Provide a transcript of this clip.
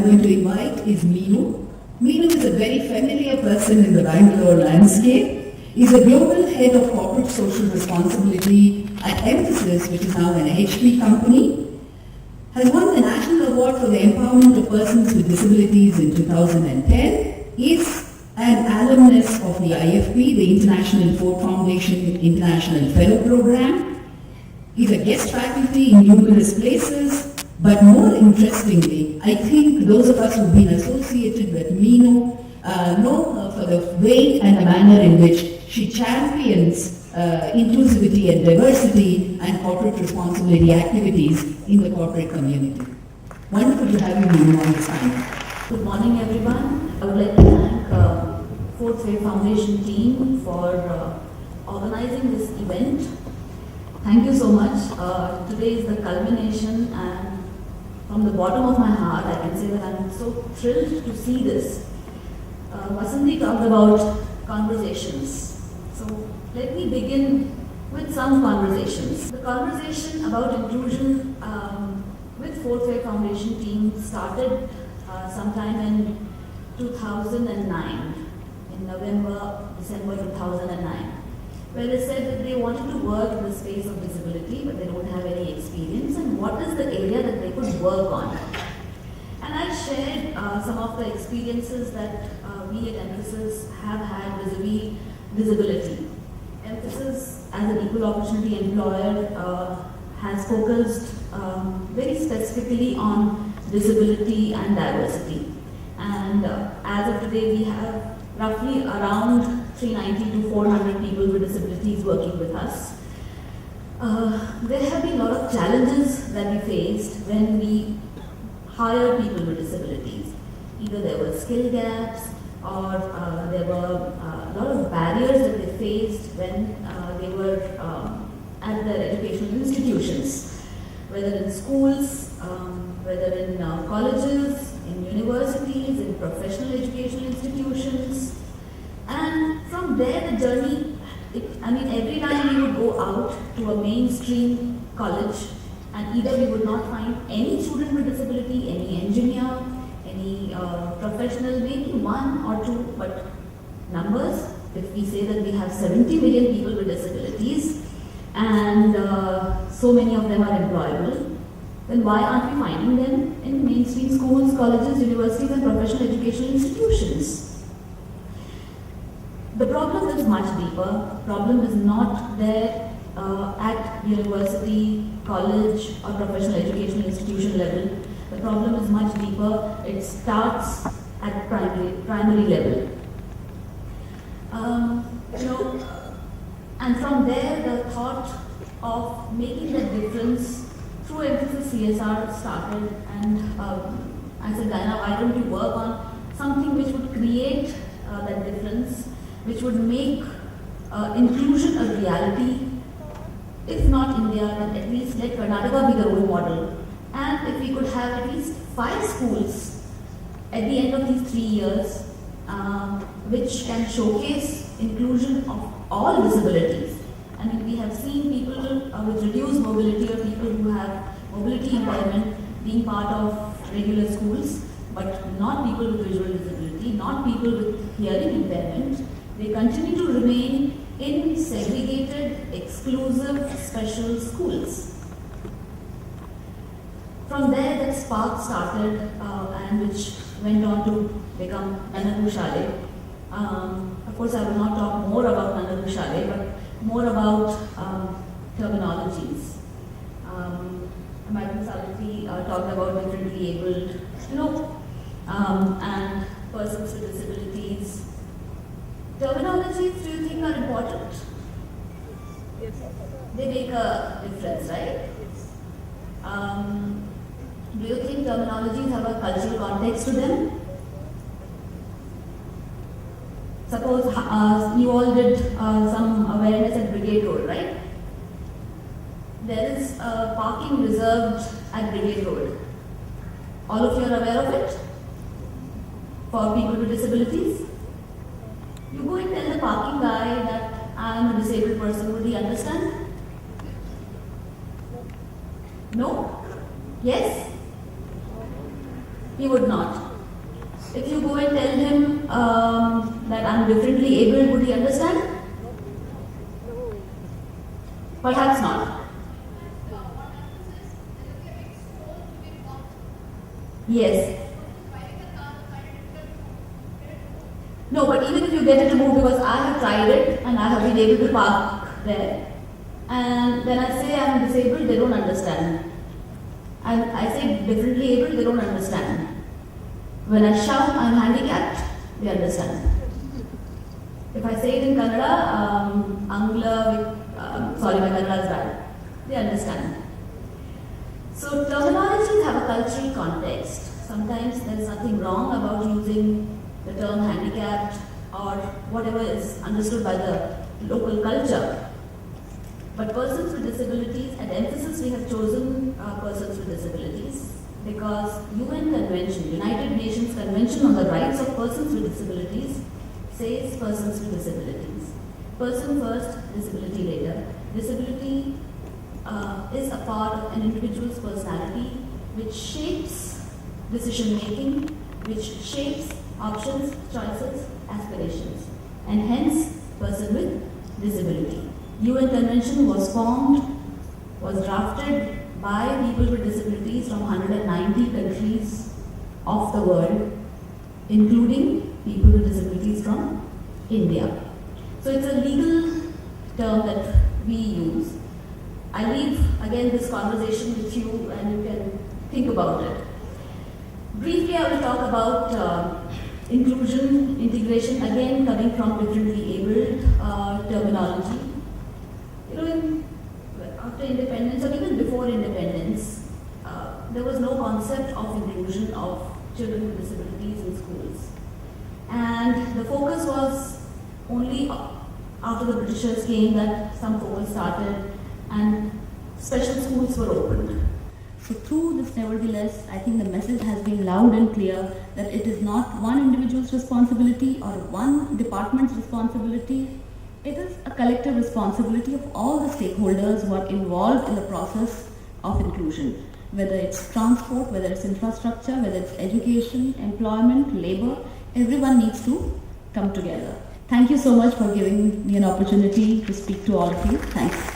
going to invite is Meenu. Meenu is a very familiar person in the Bangalore landscape. He's a global head of corporate social responsibility at Mphasis, which is now an HP company. Has won the National Award for the Empowerment of Persons with Disabilities in 2010. Is an alumnus of the IFP, the International Ford Foundation International Fellow Program. He's a guest faculty in numerous places, but more interestingly, I think those of us who've been associated with Meenu know her for the way and the manner in which she champions inclusivity and diversity and corporate responsibility activities in the corporate community. Wonderful to have you, Meenu, on this panel. Good morning, everyone. I would like to thank Fourth Wave Foundation team for organizing this event. Thank you so much. Today is the culmination, and from the bottom of my heart, I can say that I'm so thrilled to see this. Vasanthi talked about conversations. So let me begin with some conversations. The conversation about inclusion with Fourth Wave Foundation team started sometime in 2009, in November, December 2009. Where they said that they wanted to work in the space of disability, but they don't have any experience, and what is the area that they could work on. And I shared some of the experiences that we at Mphasis have had vis-a-vis disability. Mphasis, as an equal opportunity employer, has focused very specifically on disability and diversity. And as of today, we have roughly around 390 to 400 people with disabilities working with us. There have been a lot of challenges that we faced when we hired people with disabilities. Either there were skill gaps, or there were a lot of barriers that they faced when they were at their educational institutions, whether in schools, whether in colleges, in universities, in professional educational institutions. And from there the journey, every time we would go out to a mainstream college, and either we would not find any student with disability, any engineer, any professional, maybe one or two, but numbers, if we say that we have 70 million people with disabilities, and so many of them are employable, then why aren't we finding them in mainstream schools, colleges, universities, and professional educational institutions? The problem is much deeper. Problem is not there at university, college, or professional educational institution level. The problem is much deeper. It starts at primary level. And from there, the thought of making that difference through Mphasis CSR started, and I said, Diana, why don't you work on something which would create that difference, which would make inclusion a reality. If not India, then at least let Karnataka be the role model. And if we could have at least 5 schools at the end of these 3 years, which can showcase inclusion of all disabilities. We have seen people with reduced mobility, or people who have mobility impairment, being part of regular schools, but not people with visual disability, not people with hearing impairment. They continue to remain in segregated, exclusive, special schools. From there, that spark started, and which went on to become Nanadu Shale. Of course, I will not talk more about Nanadu Shale, but more about terminologies. Madam Salati talked about differently abled, and persons with disabilities. Terminologies, do you think are important? Yes. They make a difference, right? Do you think terminologies have a cultural context to them? Suppose you all did some awareness at Brigade Road, right? There is parking reserved at Brigade Road. All of you are aware of it? For people with disabilities? You go and tell the parking guy that I am a disabled person, would he understand? No? Yes? He would not. If you go and tell him that I'm differently able, would he understand? Perhaps not. Yes. No, but even if you get it removed, because I have tried it and I have been able to park there, and when I say I'm disabled, they don't understand. And I say differently able, they don't understand. When I shout I'm handicapped, they understand. If I say it in Kannada, sorry, my Kannada is bad, they understand. So terminologies have a cultural context. Sometimes there is nothing wrong about using the term handicapped or whatever is understood by the local culture. But persons with disabilities, at Mphasis we have chosen persons with disabilities because UN Convention, United Nations Convention on the Rights of Persons with Disabilities says persons with disabilities. Person first, disability later. Disability is a part of an individual's personality which shapes decision making, which shapes options, choices, aspirations, and hence person with disability. UN Convention was drafted by people with disabilities from 190 countries of the world, including people with disabilities from India. So it's a legal term that we use. I leave again this conversation with you and you can think about it. Briefly, I will talk about inclusion, integration, again coming from differently abled terminology. You know, after independence or even before independence, there was no concept of inclusion of children with disabilities in schools. And the focus was only after the Britishers came that some focus started and special schools were opened. So through this, nevertheless, I think the message has been loud and clear that it is not one individual's responsibility or one department's responsibility. It is a collective responsibility of all the stakeholders who are involved in the process of inclusion. Whether it's transport, whether it's infrastructure, whether it's education, employment, labor, everyone needs to come together. Thank you so much for giving me an opportunity to speak to all of you. Thanks.